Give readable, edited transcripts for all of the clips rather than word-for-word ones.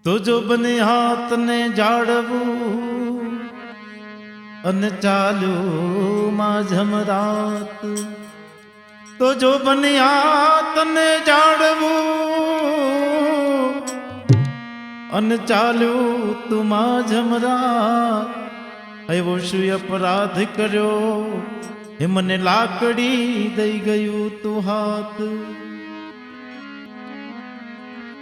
તો જો બને હાથ ને જાળવું અને ચાલ્યું માઝમ રાત, તો જો બને હાથ ને જાળવું અને ચાલ્યું તું માઝમ રાત, એવો શું અપરાધ કર્યો એ મને લાકડી દઈ ગયું તું હાથ.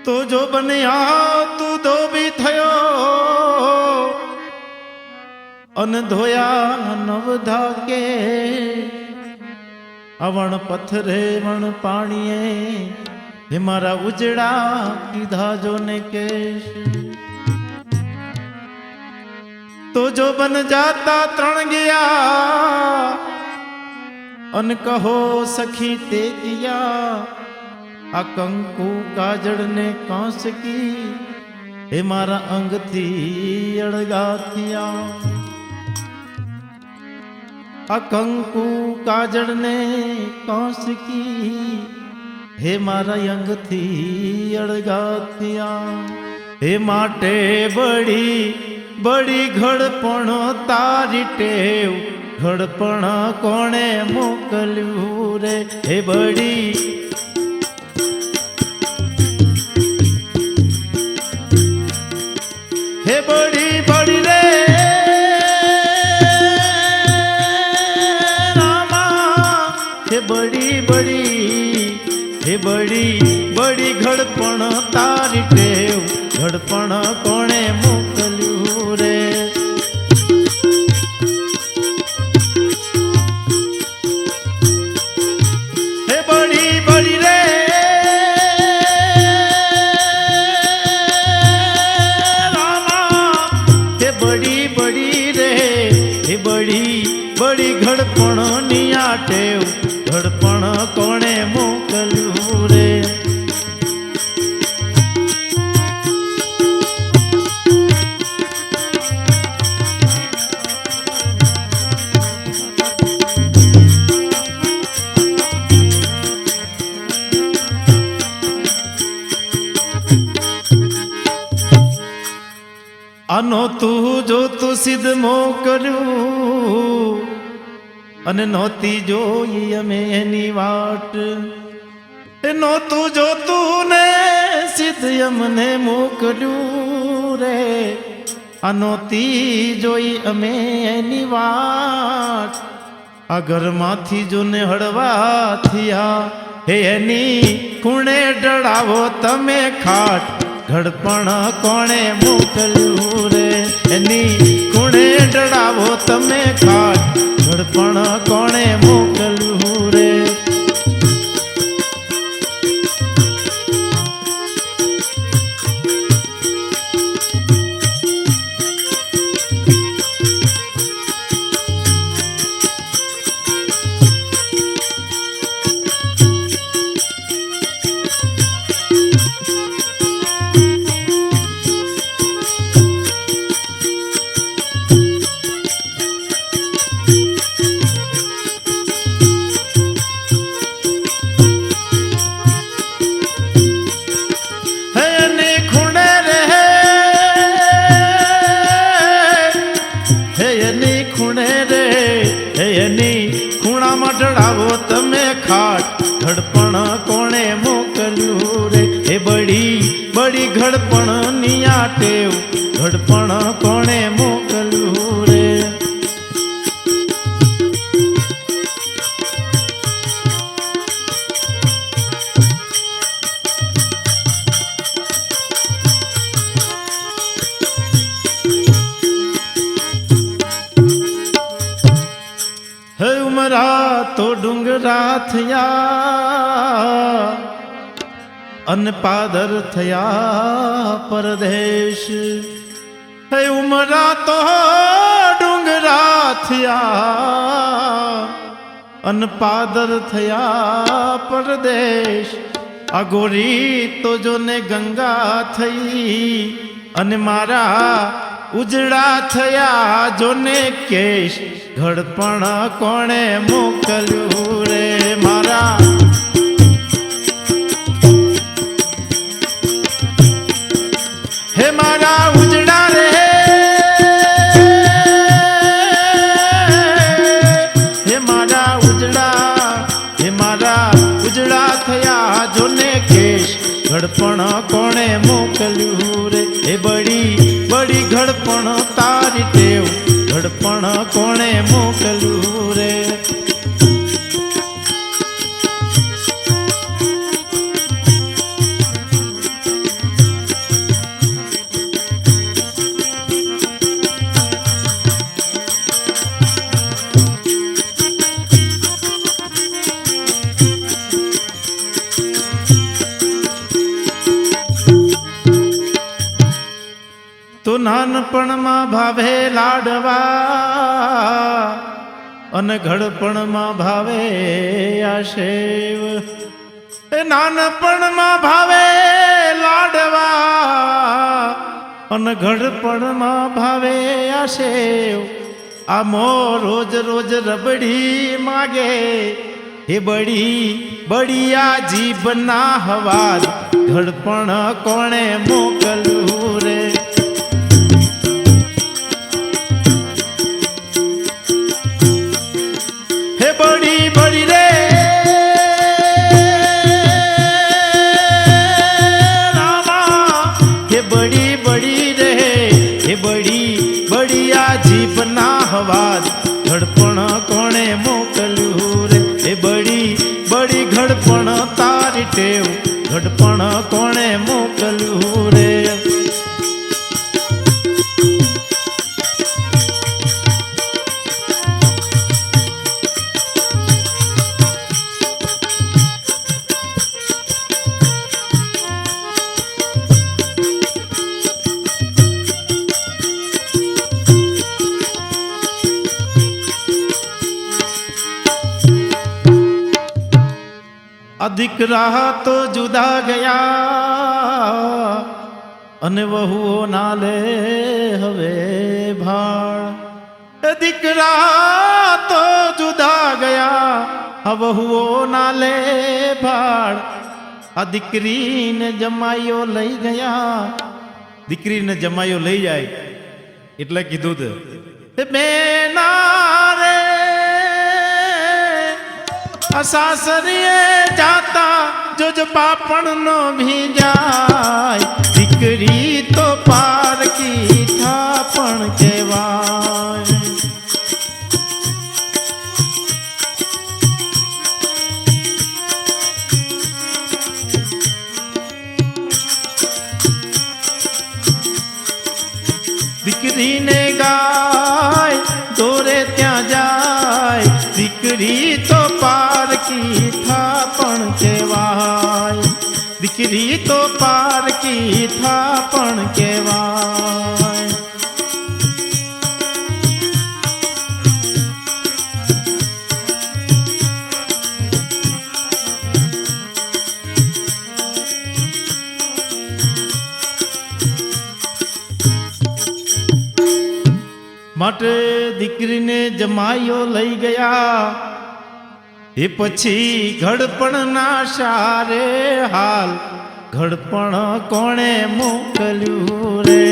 તો જો બન્યા તું ધોબી થયો અને ધોયા નવ ધાકે, અવણ પથ્થરે વણ પાણીએ હે મારા ઉજડા કીધા જો ને કેશ. તો જો બન જાતા ત્રણ ગયા અને કહો સખી તે દિયા, આ કંકુ કાજળ ને કાંસ કી હે મારા અંગથી અળગા થયા. આ કંકુ કાજળ ને કાંસ કી હે મારા અંગથી અળગા થયા. હે માટે બડી બડી ઘડપણ તારી ટેવ, ઘડપણ કોણે મોકલ્યું રે હે બડી. હે બડી બડી રે રામા, હે બડી બડી, હે બડી બડી ઘડપણ તારી ટેવ, ઘડપણ કોણે મોકલ્યું રે. હે બડી બડી રે બડી બડી ઘડપણ ની આ ટેવ, ઘડપણ કોણે મોકલ્યું રે. આનો તું જો તું સિદ્ધ મોકલ્યું અને નહોતી જોઈ અમે એની વાટ. નહોતું જોતું ને સિદ્ધ અમને મોકલ્યું રે, આ નહોતી જોઈ અમે એની વાટ. આ ઘરમાંથી જો ને હળવા થયા હે એની ખૂણે ડળાવો તમે ખાટ, ઘડપણ કોણે મોકલ્યું રે એની ખૂણે ડળાવો તમે ખાટ, ઘડપણ કોણે મોકલ્યું રે. ખૂણામાં ડળાવો તમે ખાટ, ઘડપણ કોણે મોકલ્યું રે. હે બડી બડી ઘડપણ ની આ ટેવ, ઘડપણ કોણે મોકલ્યું રે. હે ઉમરા તો ડુંગરા થયા અને પાદર થયા પરદેશ. હે ઉમરા તો ડુંગરા થયા અને પાદર થયા પરદેશ. આ ગોરી તો જો ને ગંગા થઈ અને મારા ઉજળા થયા જોને કેશ, ઘડપણ કોણે મોકલ્યું રે મારા. હે ઘડપણ કોણે મોકલ્યું રે એ બડી બડી ઘડપણ તારી ટેવ ઘડપણ કોણે મોકલ્યું રે તો નાનપણમાં ભાવે લાડવા અને ઘડપણમાં ભાવે આશેવ નાનપણમાં ભાવે લાડવા અને ઘડપણમાં ભાવે આશેવ આમો રોજ રોજ રબડી માગે હે બડી બડિયા જીભના હવાદ ઘડપણ કોણે મોકલ્યું રે बड़ी बड़ी रे रामा हे बड़ी बड़ी रे हे बड़ी बड़ी आ जीभना हवाद घड़पण कोणे मोकल्યું रे हे बड़ी बड़ी घड़पण तारी टेव घड़पण कोणे मोकल्યું रे अधिक रहा तो जुदा गया अने वहुओ नाले हवे भाड़ अधिक रहा तो जुदा गया वहुओ नाले भाड़ आ दीकरी ने जमायो लई गया दीकरी ने जमायो लई जाए એટલે કીધું તે બેના રે सासरिए जाता जो जो पापण नो भी जाय दीकरी तो पार की थापण केवाय दीकरी ने गाय दोरे त्या जाय दीकरी तो पार की थापण केवाय दीकरी तो पार की थापण केवाय માટે દીકરીને જમાયો લઈ ગયા એ પછી ઘડપણ ના સારે હાલ ઘડપણ કોણે મોકલ્યું રે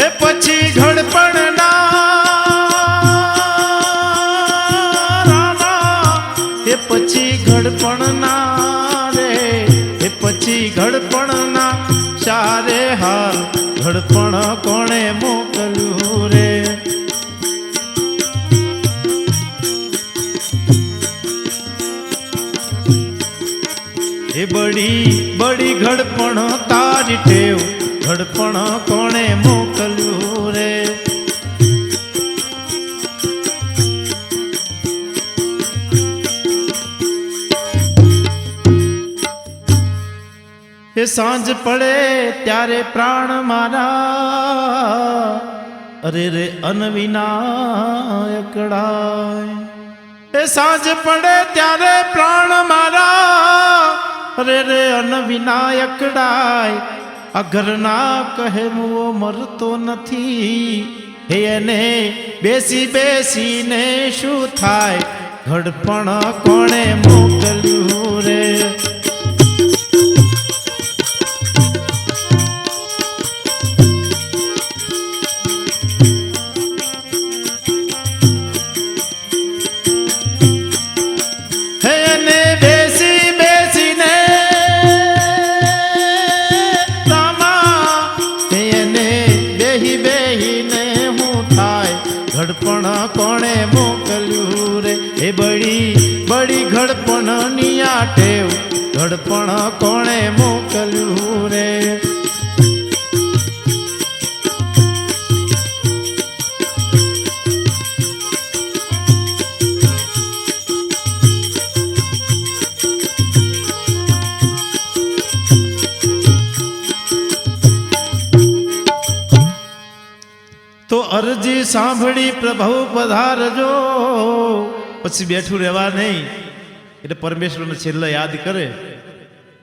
એ પછી ઘડપણ ના રામા એ પછી ઘડપણ ના રે એ પછી ઘડપણ ના સારે હાલ ઘડપણ કોણે મોકલ્યું રે એ બડી બડી ઘડપણ તારી ટેવ ઘડપણ કોણે મોકલ્યું રે એ સાંજ પડે ત્યારે પ્રાણ મારા અરે રે અનવિનાયકડાય એ સાંજ પડે ત્યારે પ્રાણ મારા અરે રે અનવિનાયકડાય આ ઘરના કહે મુઓ મરતો નથી હે એને બેસી બેસીને શું થાય ઘડપણ કોણે મોકલ્યું રે ઘડપણની આ ટેવ ઘડપણ કોણે મોકલ્યું રે. તો અરજી સાંભળી પ્રભુ પધારજો, પછી બેઠું રહેવા નહીં. એટલે પરમેશ્વરને છેલ્લે યાદ કરે,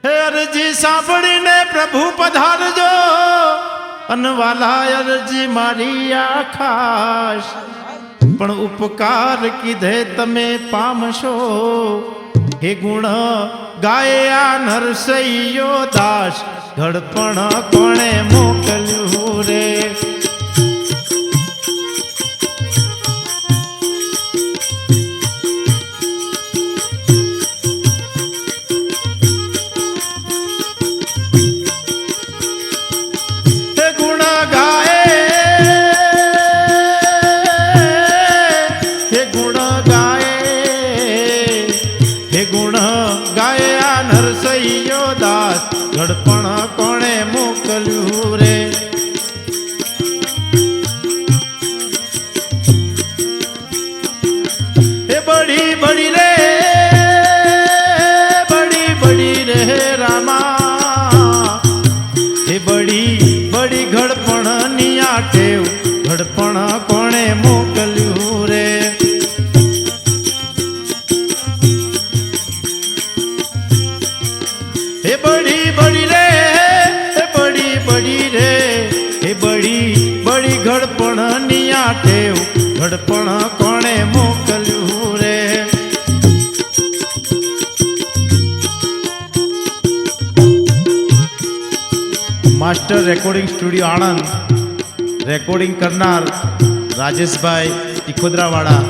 હે અરજી સાંભળીને પ્રભુ પધારજો, અનવાલા અરજી મારી આ ખાસ, પણ ઉપકાર કીધે તમે પામશો. હે ગુણ ગાય આ નરસૈયો દાસ, ઘડપણ કોણે મોકલ્યું રે. ઘડપણ કોણે મોકલ્યું રે. હે બડી બડી રે, બડી બડી રે રામા, હે બડી બડી ઘડપણની આ ટેવ ઘડપણ કોણે મોકલ્યું રે. હે બડી બડી રે, હે બડી બડી રે, હે બડી બડી ઘડપણની આ ટેવ ઘડપણ કોણે મોકલ્યું રે. Master recording studio Anand, recording કરનાર રાજેશભાઈ ટીકોદરાવાળા,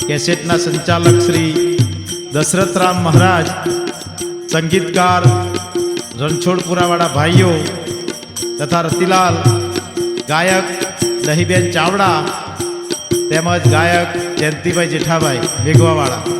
કેસેટના સંચાલક શ્રી દશરથરામ મહારાજ, સંગીતકાર રણછોડપુરાવાળા ભાઈઓ તથા રતિલાલ, ગાયક દહીબેન ચાવડા તેમજ ગાયક જયંતિભાઈ જેઠાભાઈ વેગવાવાળા.